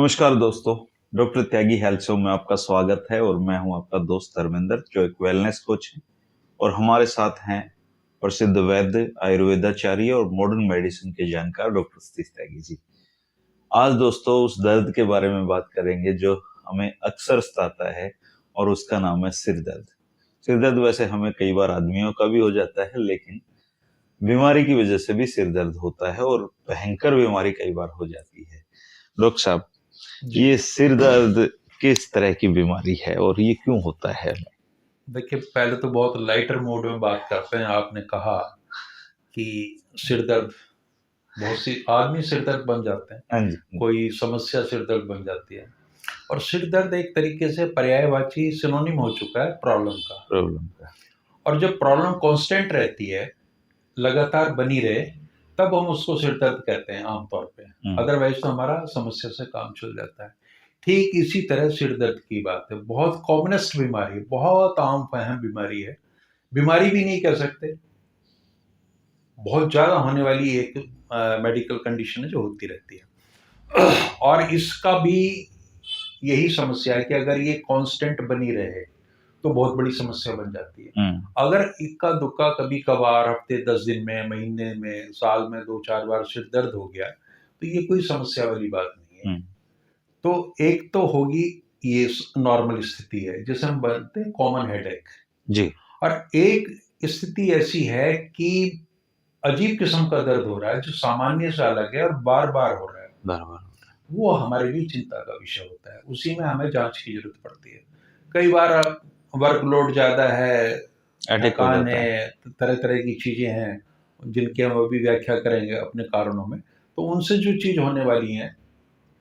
नमस्कार दोस्तों। डॉक्टर त्यागी health show में आपका स्वागत है और मैं हूं आपका दोस्त धर्मेंद्र जो एक वेलनेस कोच है। और हमारे साथ हैं प्रसिद्ध वैद्य, आयुर्वेदाचार्य और मॉडर्न मेडिसिन के जानकार डॉक्टर सतीश त्यागी जी। आज दोस्तों उस दर्द के बारे में बात करेंगे जो हमें अक्सर सताता है और उसका नाम है सिर दर्द। सिर दर्द वैसे हमें कई बार आदमियों का भी हो जाता है, लेकिन बीमारी की वजह से भी सिर दर्द होता है और भयंकर बीमारी कई बार हो जाती है। डॉक्टर साहब, जी। ये सिर दर्द किस तरह की बीमारी है और ये क्यों होता है? देखिए, पहले तो बहुत लाइटर मोड में बात करते हैं। आपने कहा कि सिर दर्द, बहुत सी आदमी सिर दर्द बन जाते हैं, हाँ जी। कोई समस्या सिर दर्द बन जाती है। और सिर दर्द एक तरीके से पर्यायवाची सिनोनिम हो चुका है प्रॉब्लम का। प्रॉब्लम का। और जब प्रॉब्लम कांस्टेंट रहती है, लगातार बनी रहे, तब हम उसको सिर दर्द कहते हैं आमतौर पे। अदरवाइज तो हमारा समस्या से काम चल जाता है। ठीक इसी तरह सिर दर्द की बात है। बहुत कॉमनेस्ट बीमारी है, बहुत आम फाहम बीमारी है। बीमारी भी नहीं कह सकते, बहुत ज़्यादा होने वाली एक मेडिकल कंडीशन है जो होती रहती है। और इसका भी यही समस्या है कि अगर ये कांस्टेंट बनी रहे तो बहुत बड़ी समस्या बन जाती है। अगर इक्का दुक्का कभी कभार हफ्ते 10 दिन में, महीने में, साल में 2-4 बार सिर दर्द हो गया तो ये कोई समस्या वाली बात नहीं है। तो एक तो होगी, ये नॉर्मल स्थिति है जिसे हम बोलते हैं कॉमन हेडेक जी। और एक स्थिति ऐसी है कि अजीब किस्म का दर्द हो रहा है जो सामान्य से अलग है और बार बार हो रहा है। बार बार। वो हमारे लिए चिंता का विषय होता है। उसी में हमें जांच की जरूरत पड़ती है। कई बार वर्कलोड ज्यादा है, अटैक हो थकान जाता है। है, तरह तरह की चीजें हैं जिनकी हम अभी व्याख्या करेंगे अपने कारणों में। तो उनसे जो चीज होने वाली है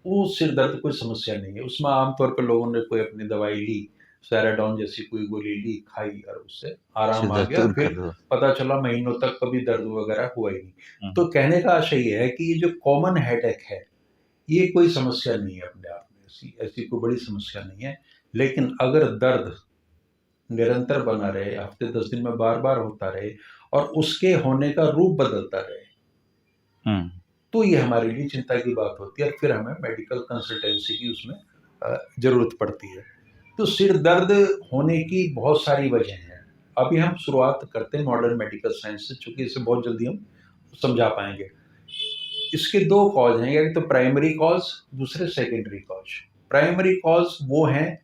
वो सिर दर्द कोई समस्या नहीं है। उसमें आमतौर पर लोगों ने कोई अपनी दवाई ली, सैराडोन जैसी कोई गोली ली, खाई और उससे आराम सिर आ दर्द गया। दूर कर फिर दो। पता चला महीनों तक कभी दर्द वगैरह हुआ ही नहीं। तो कहने का आशय ये है कि ये जो कॉमन हेडेक है ये कोई समस्या नहीं है अपने आप में, ऐसी ऐसी कोई बड़ी समस्या नहीं है। लेकिन अगर दर्द निरंतर बना रहे, हफ्ते 10 दिन में बार बार होता रहे और उसके होने का रूप बदलता रहे, तो ये हमारे लिए चिंता की बात होती है और फिर हमें मेडिकल कंसल्टेंसी की उसमें जरूरत पड़ती है। तो सिर दर्द होने की बहुत सारी वजह हैं। अभी हम शुरुआत करते हैं मॉडर्न मेडिकल साइंस से, चूंकि इसे बहुत जल्दी हम समझा पाएंगे। इसके दो कॉज हैं, एक तो प्राइमरी कॉज, दूसरे सेकेंडरी कॉज। प्राइमरी कॉज वो हैं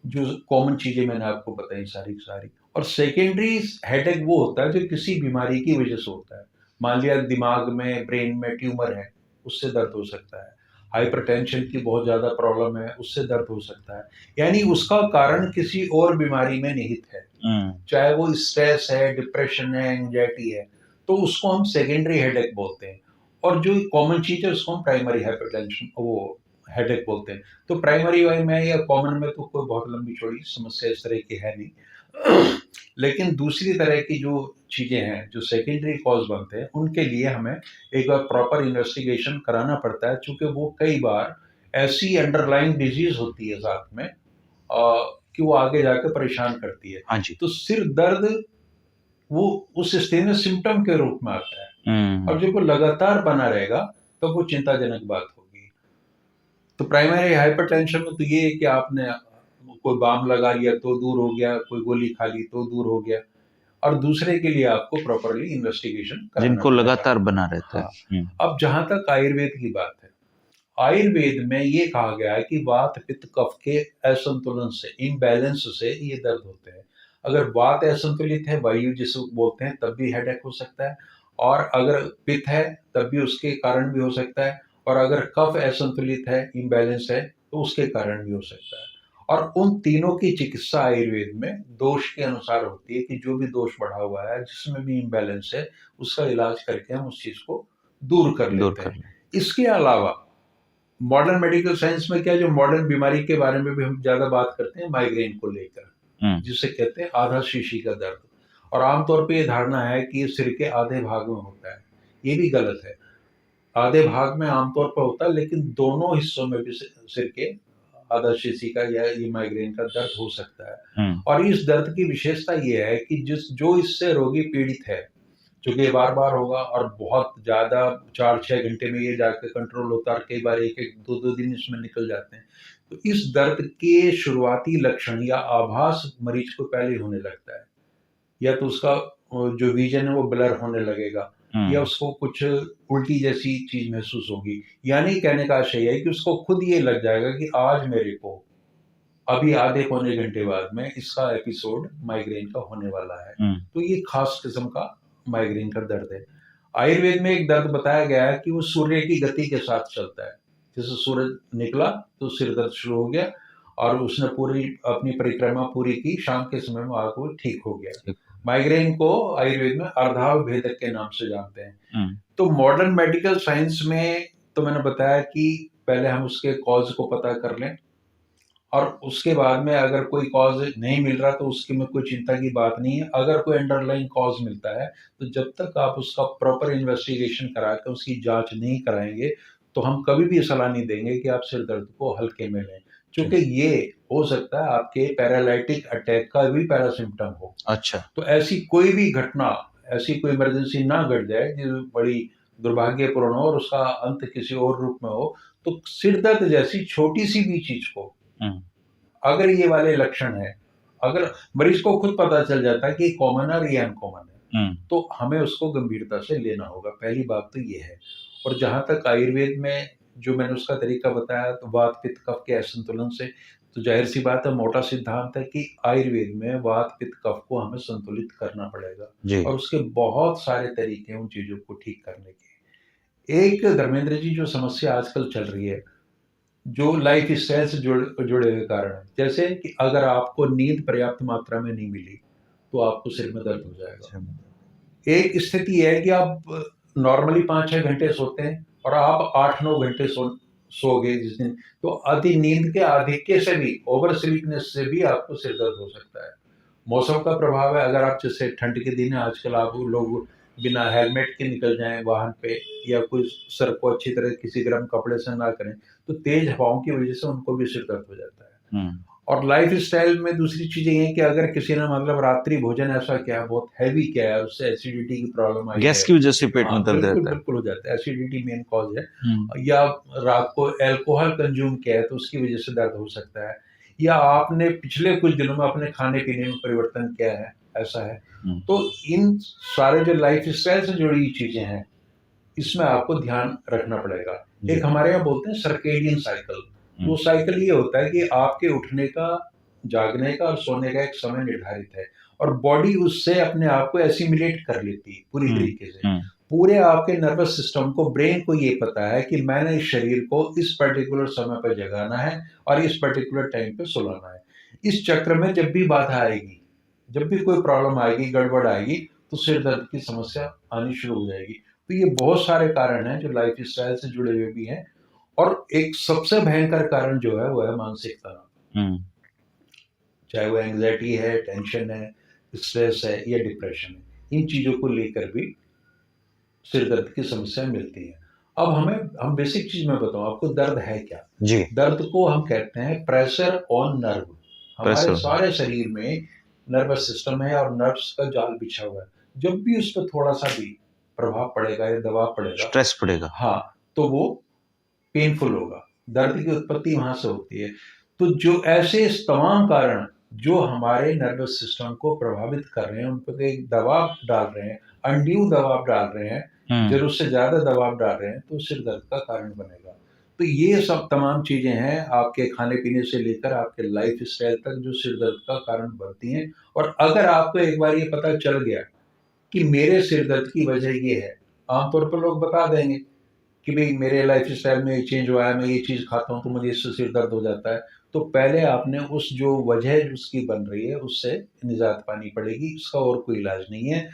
जो कॉमन चीजें मैंने आपको बताई सारी की सारी। और सेकेंडरी हेडेक वो होता है जो किसी बीमारी की वजह से होता है। मान लिया दिमाग में, ब्रेन में ट्यूमर है, उससे दर्द हो सकता है। हाइपरटेंशन की बहुत ज्यादा प्रॉब्लम है, उससे दर्द हो सकता है। यानी उसका कारण किसी और बीमारी में निहित है, चाहे वो स्ट्रेस है, डिप्रेशन है, एंजाइटी है, तो उसको हम सेकेंडरी हेडेक बोलते हैं। और जो कॉमन चीज है उसको हम प्राइमरी हाइपरटेंशन वो हेडेक बोलते हैं। तो प्राइमरी वाई में या कॉमन में तो कोई बहुत लंबी चौड़ी समस्या इस तरह की है नहीं। लेकिन दूसरी तरह की जो चीजें हैं जो सेकेंडरी कॉज बनते हैं, उनके लिए हमें एक बार प्रॉपर इन्वेस्टिगेशन कराना पड़ता है, चूंकि वो कई बार ऐसी अंडरलाइंग डिजीज होती है साथ में कि वो आगे जाकर परेशान करती है। हाँ जी। तो सिर दर्द वो उस स्थिति में सिम्टम के रूप में आता है और जब वो लगातार बना रहेगा तो वो चिंताजनक बात होगी। तो प्राइमरी हाइपरटेंशन में तो ये है कि आपने कोई बाम लगा लिया तो दूर हो गया, कोई गोली खा ली तो दूर हो गया। और दूसरे के लिए आपको प्रॉपरली इन्वेस्टिगेशन कराना जिनको पड़ेगा। लगातार बना रहता है। हाँ। अब जहां तक आयुर्वेद की बात है, आयुर्वेद में ये कहा गया है कि वात पित्त कफ के असंतुलन से, इम्बैलेंस से ये दर्द होते हैं। अगर वात असंतुलित है, वायु जिसे बोलते हैं, तब भी हेडेक हो सकता है। और अगर पित्त है तब भी उसके कारण भी हो सकता है। और अगर कफ असंतुलित है, इम्बैलेंस है, तो उसके कारण भी हो सकता है। और उन तीनों की चिकित्सा आयुर्वेद में दोष के अनुसार होती है कि जो भी दोष बढ़ा हुआ है, जिसमें भी इम्बैलेंस है, उसका इलाज करके हम उस चीज को दूर कर लेते हैं। इसके अलावा मॉडर्न मेडिकल साइंस में क्या, जो मॉडर्न बीमारी के बारे में भी हम ज्यादा बात करते हैं, माइग्रेन को लेकर, जिसे कहते हैं आधा शीशी का दर्द। और आमतौर पे ये धारणा है कि ये सिर के आधे भाग में होता है। ये भी गलत है। आधे भाग में आमतौर पर होता है, लेकिन दोनों हिस्सों में भी सिर के आधा शीशी का या ये माइग्रेन का दर्द हो सकता है। और इस दर्द की विशेषता ये है कि जो इससे रोगी पीड़ित है चूंकि बार बार होगा और बहुत ज़्यादा 4-6 घंटे में ये जाकर कंट्रोल होता है और कई बार 1-1 2-2 दिन इसमें निकल जाते हैं। तो इस दर्द के शुरुआती लक्षण या आभास मरीज को पहले ही होने लगता है, या तो उसका जो विजन है वो ब्लर होने लगेगा, या उसको कुछ उल्टी जैसी चीज महसूस होगी। यानी कहने का आशय है कि उसको खुद ये लग जाएगा कि आज मेरे को अभी आधे पौने घंटे बाद में इसका एपिसोड माइग्रेन का होने वाला है। तो ये खास किस्म का माइग्रेन का दर्द है। आयुर्वेद में एक दर्द बताया गया है कि वो सूर्य की गति के साथ चलता है। जैसे सूरज निकला तो सिर दर्द शुरू हो गया और उसने पूरी अपनी परिक्रमा पूरी की, शाम के समय में आके वो ठीक हो गया। माइग्रेन को आयुर्वेद में अर्धाव भेदक के नाम से जानते हैं। तो मॉडर्न मेडिकल साइंस में तो मैंने बताया कि पहले हम उसके कॉज को पता कर लें, और उसके बाद में अगर कोई कॉज नहीं मिल रहा तो उसके में कोई चिंता की बात नहीं है। अगर कोई अंडरलाइन कॉज मिलता है तो जब तक आप उसका प्रॉपर इन्वेस्टिगेशन करा के उसकी जांच नहीं कराएंगे तो हम कभी भी सलाह नहीं देंगे कि आप सिर दर्द को हल्के में लें, क्योंकि ये हो सकता है आपके पैरालाइटिक अटैक का भी पैरासिम्पटम हो। अच्छा। तो ऐसी कोई भी घटना, ऐसी कोई इमरजेंसी ना घट जाए जो बड़ी दुर्भाग्यपूर्ण हो और उसका अंत किसी और रूप में हो। तो सिर दर्द जैसी छोटी सी भी चीज को अगर ये वाले लक्षण है, अगर मरीज को खुद पता चल जाता है कि कॉमन है और ये अनकॉमन है, तो हमें उसको गंभीरता से लेना होगा। पहली बात तो ये है। और जहां तक आयुर्वेद में जो मैंने उसका तरीका बताया, तो वात पित्त कफ के असंतुलन से, तो जाहिर सी बात है, मोटा सिद्धांत है कि आयुर्वेद में वात पित्त कफ को हमें संतुलित करना पड़ेगा और उसके बहुत सारे तरीके हैं उन चीजों को ठीक करने के। एक धर्मेंद्र जी जो समस्या आजकल चल रही है, जो लाइफ स्टाइल से जुड़े हुए कारण है, जैसे कि अगर आपको नींद पर्याप्त मात्रा में नहीं मिली तो आपको सिर में दर्द हो जाएगा। एक स्थिति है कि आप नॉर्मली 5-6 घंटे सोते हैं और आप 8-9 घंटे सोगे जिस दिन, तो अति नींद के आधिक्य से भी, ओवर स्लीपनेस से भी आपको सिर दर्द हो सकता है। मौसम का प्रभाव है। अगर आप जैसे ठंड के दिन है आजकल, आप लोग बिना हेलमेट के निकल जाएं वाहन पे, या कोई सर को अच्छी तरह किसी गर्म कपड़े से ना करें, तो तेज हवाओं की वजह से उनको भी सिर दर्द हो जाता है। और लाइफ स्टाइल में दूसरी चीजें ये कि अगर किसी ने मतलब रात्रि भोजन ऐसा किया, बहुत हैवी किया है, उससे एसिडिटी की प्रॉब्लम आई है, गैस की वजह से पेट में दर्द रहता है। बिल्कुल हो जाता है। एसिडिटी मेन कॉज है। या रात को अल्कोहल कंज्यूम किया है तो उसकी वजह से दर्द हो सकता है, या आपने पिछले कुछ दिनों में अपने खाने पीने में परिवर्तन किया है, ऐसा है। तो इन सारे जो लाइफ स्टाइल से जुड़ी चीजें हैं, इसमें आपको ध्यान रखना पड़ेगा। एक हमारे यहाँ बोलते हैं सर्केडियन साइकिल। वो साइकिल ये होता है कि आपके उठने का, जागने का और सोने का एक समय निर्धारित है, और बॉडी उससे अपने आप को एसिमिलेट कर लेती है पूरी तरीके से। पूरे आपके नर्वस सिस्टम को, ब्रेन को ये पता है कि मैंने इस शरीर को इस पर्टिकुलर समय पर जगाना है और इस पर्टिकुलर टाइम पे सुलाना है। इस चक्र में जब भी बाधा आएगी, जब भी कोई प्रॉब्लम आएगी, गड़बड़ आएगी, तो सिर दर्द की समस्या आनी शुरू हो जाएगी। तो ये बहुत सारे कारण हैं जो लाइफ स्टाइल से जुड़े हुए भी हैं। और एक सबसे भयंकर कारण जो है वो है मानसिक तनाव। चाहे वो एंग्जाइटी है, टेंशन है, स्ट्रेस है या डिप्रेशन है, इन चीजों को लेकर भी सिर दर्द की समस्या मिलती है। अब हम बेसिक चीज में बताऊं आपको, दर्द है क्या जी? दर्द को हम कहते हैं प्रेशर ऑन नर्व। हमारे सारे शरीर में नर्वस सिस्टम है और नर्व्स का जाल बिछा हुआ है। जब भी उस पर थोड़ा सा भी प्रभाव पड़ेगा या दबाव पड़ेगा, स्ट्रेस पड़ेगा, हाँ, तो वो पेनफुल होगा। दर्द की उत्पत्ति वहां से होती है। तो जो ऐसे तमाम कारण जो हमारे नर्वस सिस्टम को प्रभावित कर रहे हैं, उन पर एक दबाव डाल रहे हैं, अनड्यू दबाव डाल रहे हैं, जरूरत से ज्यादा दबाव डाल रहे हैं, तो सिर दर्द का कारण बनेगा। तो ये सब तमाम चीजें हैं, आपके खाने पीने से लेकर आपके लाइफ स्टाइल तक, जो सिर दर्द का कारण बनती हैं। और अगर आपको एक बार ये पता चल गया कि मेरे सिर दर्द की वजह ये है, आमतौर पर लोग बता देंगे कि भाई मेरे लाइफ स्टाइल में चेंज हुआ है, मैं ये चीज खाता हूँ तो मुझे इससे सिर दर्द हो जाता है। तो पहले आपने उस जो वजह उसकी बन रही है उससे निजात पानी पड़ेगी, इसका और कोई इलाज नहीं है।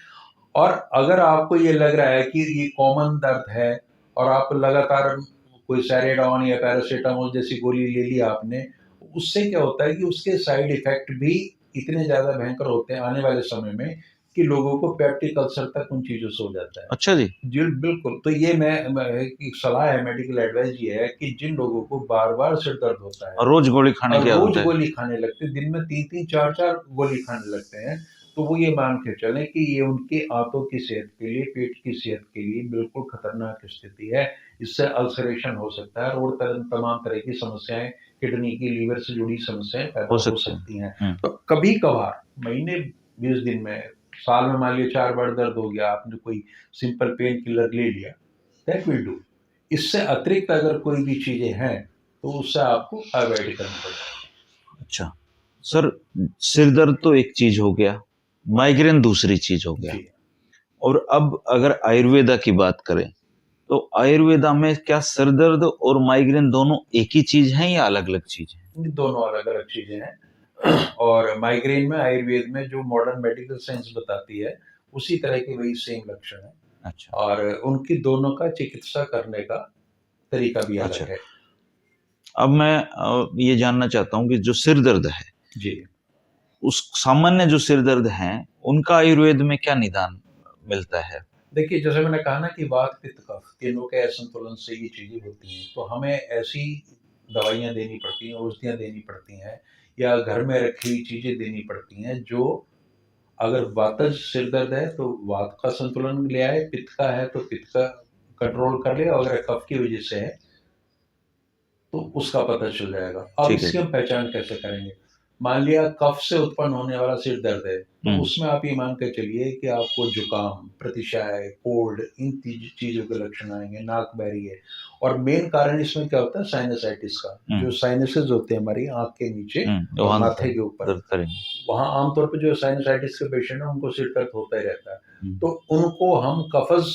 और अगर आपको ये लग रहा है कि ये कॉमन दर्द है और आप लगातार कोई सैरेडॉन या पैरासीटामोल जैसी गोली ले ली आपने, उससे क्या होता है कि उसके साइड इफेक्ट भी इतने ज्यादा भयंकर होते हैं आने वाले समय में कि लोगों को पेप्टिक अल्सर तक उन चीजों से हो जाता है। अच्छा जी? जी बिल्कुल। तो ये मैं एक सलाह है, मेडिकल एडवाइस ये है कि जिन लोगों को बार बार सिर दर्द होता है और रोज गोली खाने की आदत है, रोज गोली खाने लगते हैं, दिन में 3-3 4-4 गोली खाने लगते हैं, तो वो ये मान के चलें कि ये उनके आंतों की सेहत के लिए, पेट की सेहत के लिए बिल्कुल खतरनाक स्थिति है। इससे अल्सरेशन हो सकता है और तमाम तरह की समस्याएँ, किडनी की, लीवर से जुड़ी समस्याएँ पैदा हो हो सकते हैं। सकती हैं। तो कभी-कभार महीने 20 दिन में, साल में मान लीजिए 4 बार दर्द हो गया, आपने कोई सिंपल पेन किलर ले लिया, दैट विल डू। इससे अतिरिक्त अगर कोई भी चीज़ें हैं, तो उससे आपको अवॉइड करना पड़ेगा। अच्छा, सर सिर दर्द तो एक चीज़ हो गया, माइग्रेन दूसरी चीज़ हो गया जी। और अब अगर आयुर्वेदा की बात करें, तो आयुर्वेदा में क्या सिर दर्द और माइग्रेन दोनों एक ही चीज़ हैं या अलग-अलग चीज़ हैं? ये दोनों अलग-अलग चीज़ें हैं और माइग्रेन में आयुर्वेद में जो मॉडर्न मेडिकल साइंस बताती है, उसी तरह के वही सेम लक्षण हैं अच्छा, और उनकी दोनों का चिकित्सा करने का तरीका भी अच्छा। अलग है। अब मैं ये जानना चाहता हूँ कि जो सिर दर्द है, जी। उस सामान्य जो सिर दर्द हैं, उनका आयुर्वेद में क्या निदान मिलता है? देखिए, जैसे मैंने कहा ना कि वात, पित्त, कफ तीनों के असंतुलन से ये चीज़ें होती हैं, तो हमें ऐसी दवाइयाँ देनी पड़ती हैं, औषधियाँ देनी पड़ती हैं या घर में रखी हुई चीज़ें देनी पड़ती हैं, जो अगर वातज सिर दर्द है, तो वात का संतुलन ले आए, पित्त का है, तो पित्त का कंट्रोल कर ले, अगर कफ की वजह से है, तो उसका पता चल जाएगा। अब ठीक है इसकी जी। हम पहचान कैसे करेंगे? मान लिया कफ से उत्पन्न होने वाला सिर दर्द है, तो हुँ, उसमें आप ये मान के चलिए कि आपको जुकाम, प्रतिशाय, कोल्ड इन चीज़ों के लक्षण आएँगे, नाक बहरी है और मेन कारण इसमें क्या होता है साइनसाइटिस का। हुँ, जो साइनसेस होते हैं हमारी आँख के नीचे और वहाँ माथे के ऊपर, दर्द करेंगे। वहाँ आमतौर पे जो साइनसाइटिस के पेशेंट हैं उनको सिर दर्द होता ही रहता है। हुँ, तो उनको हम कफ़ज़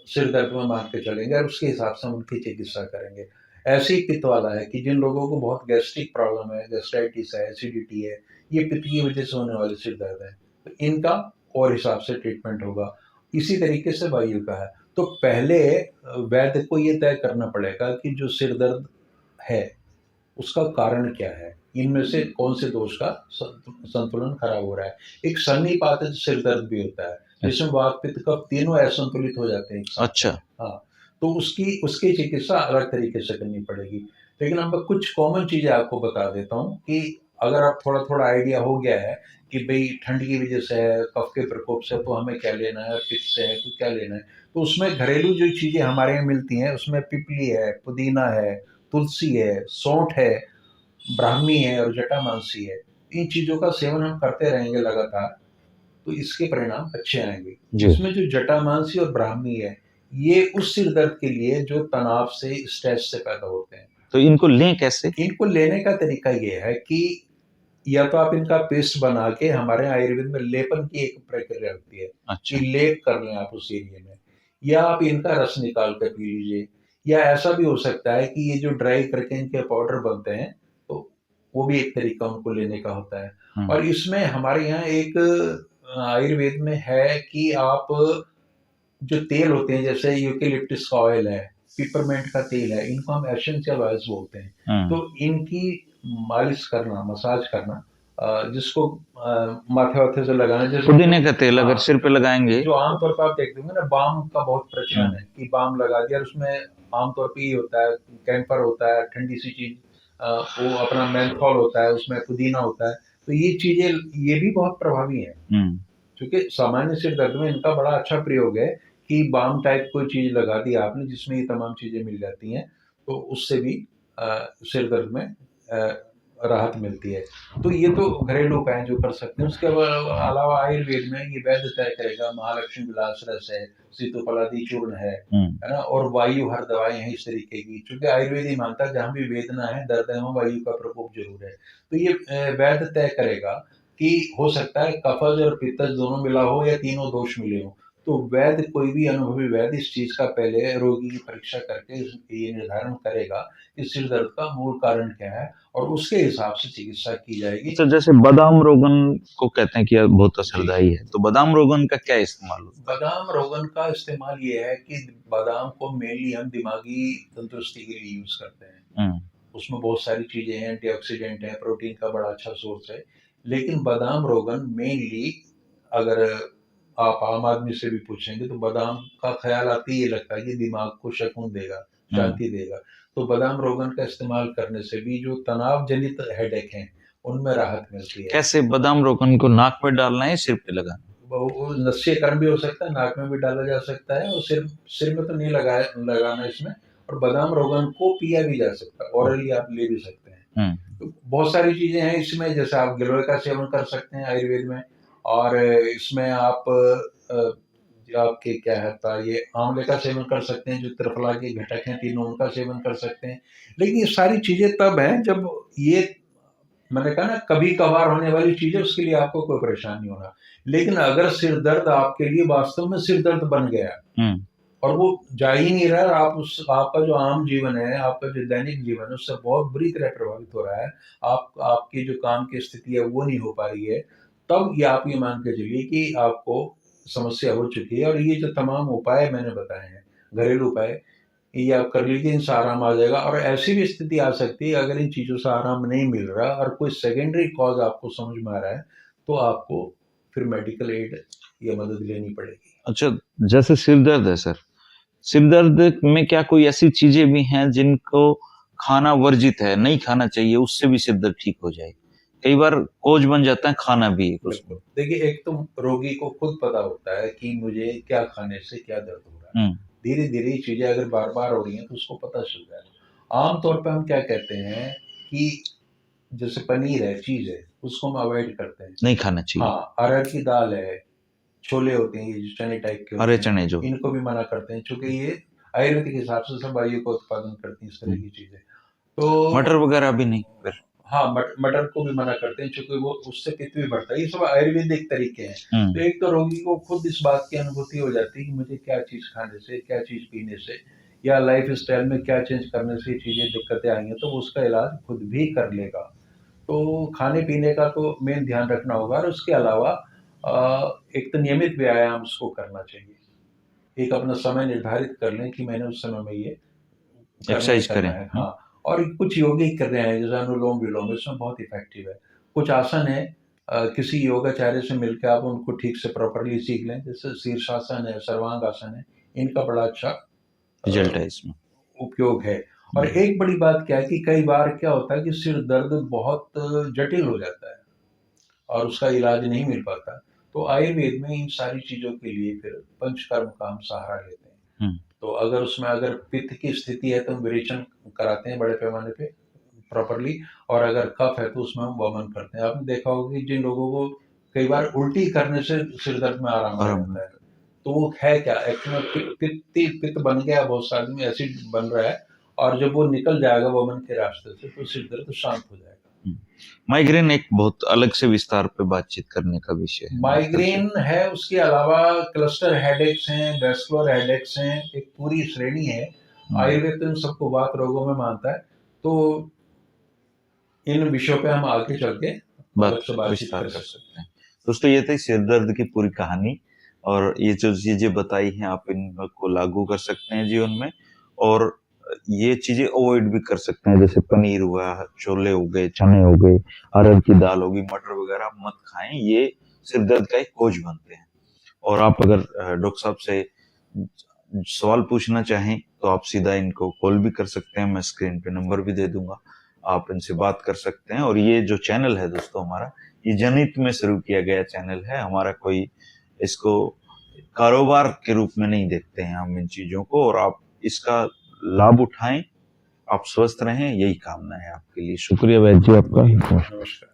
सिर दर्द में मान के चलेंगे और उसके हिसाब से हम उनकी चिकित्सा करेंगे। ऐसे ही पित्त वाला है कि जिन लोगों को बहुत गैस्ट्रिक प्रॉब्लम है, गैस्ट्राइटिस है, एसिडिटी है, ये पित्त की वजह से होने वाले सिर दर्द है। तो इनका और हिसाब से ट्रीटमेंट होगा। इसी तरीके से वायु का है। तो पहले वैद्य को ये तय करना पड़ेगा कि जो सिर दर्द है उसका कारण क्या है? इनमें से कौन से दोष का संतुलन खराब हो रहा है? एक सन्निपातित सिर दर्द भी होता है, जिसमें वात, पित्त, कफ तीनों असंतुलित हो जाते हैं एक साथ में। अच्छा, हाँ, तो उसकी चिकित्सा अलग तरीके से करनी पड़ेगी। लेकिन अब मैं कुछ कॉमन चीज़ें आपको बता देता हूँ कि अगर आप थोड़ा-थोड़ा आइडिया हो गया है कि भई ठंड की वजह से है, कफ के प्रकोप से तो हमें क्या लेना है, पित्त से है तो क्या लेना है। तो उसमें घरेलू जो चीज़ें हमारे यहाँ मिलती हैं, उसमें पिपली है, पुदीना है, तुलसी है, सौंठ है, ब्राह्मी है और जटामांसी है। इन चीज़ों का सेवन हम करते रहेंगे लगातार, तो इसके परिणाम अच्छे आएँगे। जी। इसमें जो जटामांसी और ब्राह्मी है, ये उस सिर दर्द के लिए जो तनाव से, स्ट्रेस से पैदा होते हैं। तो इनको लें कैसे? इनको लेने का तरीका ये है कि या तो आप इनका पेस्ट बना के हमारे यहाँ आयुर्वेद में लेपन की एक प्रक्रिया होती है, कि अच्छा, लेप कर लें आप उस एरिया में या आप इनका रस निकाल कर पी लीजिए या ऐसा भी हो सकता है कि ये जो ड्राई करके इनके पाउडर बनते हैं, तो वो भी एक तरीका उनको लेने का होता है। हुँ, और इसमें हमारे यहाँ एक आयुर्वेद में है कि आप जो तेल होते हैं जैसे यूकेलिप्टस का ऑयल है, पिपरमिंट का तेल है, इनको हम एसेंशियल ऑयल्स बोलते हैं। हुँ। तो इनकी मालिश करना, मसाज करना जिसको माथे-वाथे से लगाना जैसे पुदीने का तेल अगर हाँ, सिर पे लगाएँगे जो आमतौर पे आप देखते होंगे ना बाम का बहुत प्रचलन हुँ, है कि बाम लगा दिया और उसमें आमतौर पे ये होता है कैम्फर होता है, ठंडी सी चीज़ वो अपना मेंथॉल होता है, उसमें पुदीना होता है। तो ये चीज़ें ये भी बहुत प्रभावी हैं। हुँ, क्योंकि सामान्य सिर दर्द में इनका बड़ा अच्छा प्रयोग है कि बाम टाइप कोई चीज़ लगा दी आपने जिसमें ये तमाम चीज़ें मिल जाती हैं, तो उससे भी सिर दर्द में राहत मिलती है। तो ये तो घरेलू उपाय हैं जो कर सकते हैं। उसके अलावा आयुर्वेद में ये वैद्य तय करेगा महालक्ष्मी विलास रस है, सितोपलादी चूर्ण हुँ, है ना? और वायु हर दवाएँ हैं इस तरीके की। चूँकि आयुर्वेद ही मानता है जहाँ भी वेदना है, दर्द है, वहाँ वायु का प्रकोप ज़रूर है। तो ये वैद्य तय करेगा कि हो सकता है कफज और पित्तज दोनों मिला हो या तीनों दोष मिले हों। तो वैद्य कोई भी अनुभवी वैद्य इस चीज़ का पहले रोगी की परीक्षा करके ये निर्धारण करेगा कि सिर दर्द का मूल कारण क्या है और उसके हिसाब से चिकित्सा की जाएगी। अच्छा जैसे बादाम रोगन को कहते हैं कि यह बहुत जी। असरदायी है, तो बादाम रोगन का क्या इस्तेमाल होता है? बादाम रोगन का इस्तेमाल ये है कि बादाम को मेनली हम दिमागी तंदुरुस्ती के लिए यूज़ करते हैं। हुँ, उसमें बहुत सारी चीज़ें हैं, एंटीऑक्सीडेंट है, प्रोटीन का बड़ा अच्छा सोर्स है। लेकिन बादाम रोगन मेनली अगर आप आम आदमी से भी पूछेंगे तो बादाम का ख़्याल आते ही ये लगता है कि दिमाग को सुकून देगा, हुँ, शांति देगा। तो बादाम रोगन का इस्तेमाल करने से भी जो तनाव जनित हेडेक हैं, उनमें राहत मिलती है। कैसे बादाम रोगन को नाक में डालना है, सिर पे लगाना? वो नस्यकरण भी हो सकता है, नाक में भी डाला जा सकता है, और सिर में तो नहीं लगाना इसमें। और बादाम रोगन को पिया भी जा सकता है, ऑरली आप ले भी सकते हैं। तो बहुत सारी चीजें हैं इसमें, जैसे आप गिलोय का सेवन कर सकते हैं आयुर्वेद में, और इसमें आप आपके क्या है ये आंवले का सेवन कर सकते हैं, जो त्रिफला के घटक हैं तीनों, उनका सेवन कर सकते हैं। लेकिन ये सारी चीजें तब हैं जब ये, मैंने कहा ना, कभी कभार होने वाली चीज है, उसके लिए आपको कोई परेशानी नहीं होना। लेकिन अगर सिर दर्द आपके लिए वास्तव में सिर दर्द बन गया और वो जा ही नहीं रहा, आप आपका जो आम जीवन है, आपका जो दैनिक जीवन है, उससे बहुत बुरी तरह प्रभावित हो रहा है, आपकी जो काम की स्थिति है वो नहीं हो पा रही है, तब ये आप ये मान के चलिए कि आपको समस्या हो चुकी है। और ये जो तमाम उपाय मैंने बताए हैं, घरेलू उपाय, ये आप कर लीजिए, इनसे आराम आ जाएगा। और ऐसी भी स्थिति आ सकती है अगर इन चीज़ों से आराम नहीं मिल रहा और कोई सेकेंडरी कॉज आपको समझ में आ रहा है, तो आपको फिर मेडिकल एड या मदद लेनी पड़ेगी। अच्छा, जैसे सिर दर्द है सर, सिर दर्द में क्या कोई ऐसी चीजें भी हैं जिनको खाना वर्जित है, नहीं खाना चाहिए, उससे भी सिर दर्द ठीक हो जाए? कई बार कोज बन जाता है, खाना भी एक उसमें। देखिए, एक तो रोगी को खुद पता होता है कि मुझे क्या खाने से क्या दर्द हो रहा है। धीरे धीरे चीजें अगर बार बार हो रही हैं तो उसको पता चल जाएगा। आमतौर पर हम क्या कहते हैं कि जैसे पनीर है, चीज है, उसको हम अवॉइड करते हैं, नहीं खाना चाहिए। हाँ, अरहर की दाल है, छोले होते हैं, ये चने टाइप के, हरे चने जो, इनको भी मना करते हैं, क्योंकि ये आयुर्वेदिक हिसाब से सब वायु का उत्पादन करती हैं, इस तरह की चीजें। तो मटर वगैरह भी नहीं फिर? हाँ, मटर को भी मना करते हैं, क्योंकि वो उससे पित्त भी बढ़ता है। ये सब आयुर्वेदिक तरीके हैं। तो एक तो रोगी को खुद इस बात की अनुभूति हो जाती है कि मुझे क्या चीज खाने से, क्या चीज पीने से, या लाइफ स्टाइल में क्या चेंज करने से चीजें दिक्कतें आएंगी, तो उसका इलाज खुद भी कर लेगा। तो खाने पीने का तो मेन ध्यान रखना होगा, और उसके अलावा एक तो नियमित व्यायाम उसको करना चाहिए। एक अपना समय निर्धारित कर लें कि मैंने उस समय में ये एक्सरसाइज करें। हाँ, और कुछ यौगिक कर रहे हैं, जैसे अनुलोम विलोम, इसमें बहुत इफेक्टिव है। कुछ आसन है, किसी योगाचार्य से मिलकर आप उनको ठीक से प्रॉपरली सीख लें, जैसे शीर्षासन है, सर्वांग आसन है, इनका बड़ा अच्छा रिजल्ट है इसमें, उपयोग है। और एक बड़ी बात क्या है कि कई बार क्या होता है कि सिर दर्द बहुत जटिल हो जाता है और उसका इलाज नहीं मिल पाता, तो आयुर्वेद में इन सारी चीजों के लिए फिर पंचकर्म का हम सहारा लेते हैं। तो अगर उसमें अगर पित्त की स्थिति है तो हम विरेचन कराते हैं बड़े पैमाने पे प्रॉपरली, और अगर कफ है तो उसमें हम वमन करते हैं। आपने देखा होगा कि जिन लोगों को कई बार उल्टी करने से सिर दर्द में आराम आ जाता है, तो वो है क्या, एक्चुअली पित्त बन गया, बहुत सारे में एसिड बन रहा है, और जब वो निकल जाएगा वमन के रास्ते से तो सिर दर्द शांत हो जाएगा। माइग्रेन एक बहुत अलग से विस्तार पे बातचीत करने का विषय है। माइग्रेन है, उसके अलावा क्लस्टर हेडेक्स हैं, वेस्कुलर हेडेक्स हैं, एक पूरी श्रेणी है। आयुर्वेद तो इन सबको वात रोगों में मानता है, तो इन विषयों पे हम आगे चल के बातचीत कर सकते हैं। दोस्तों, ये थी सिर दर्द की पूरी कहानी, और ये जो चीजें बताई हैं आप इनको लागू कर सकते हैं जीवन में, और ये चीजें अवॉइड भी कर सकते हैं, जैसे पनीर हुआ, छोले हो गए, चने हो गए, अरहर की दाल होगी, मटर वगैरह मत खाएं, ये सिर दर्द का एक कोज बनते हैं। और आप अगर डॉक्टर साहब से सवाल पूछना चाहें तो आप सीधा इनको कॉल भी कर सकते हैं, मैं स्क्रीन पे नंबर भी दे दूंगा, आप इनसे बात कर सकते हैं। और ये जो चैनल है दोस्तों हमारा, ये जनहित में शुरू किया गया चैनल है हमारा, कोई इसको कारोबार के रूप में नहीं देखते हैं हम इन चीजों को, और आप इसका लाभ उठाएं, आप स्वस्थ रहें, यही कामना है आपके लिए। शुक्रिया वैद्य जी आपका। नमस्कार।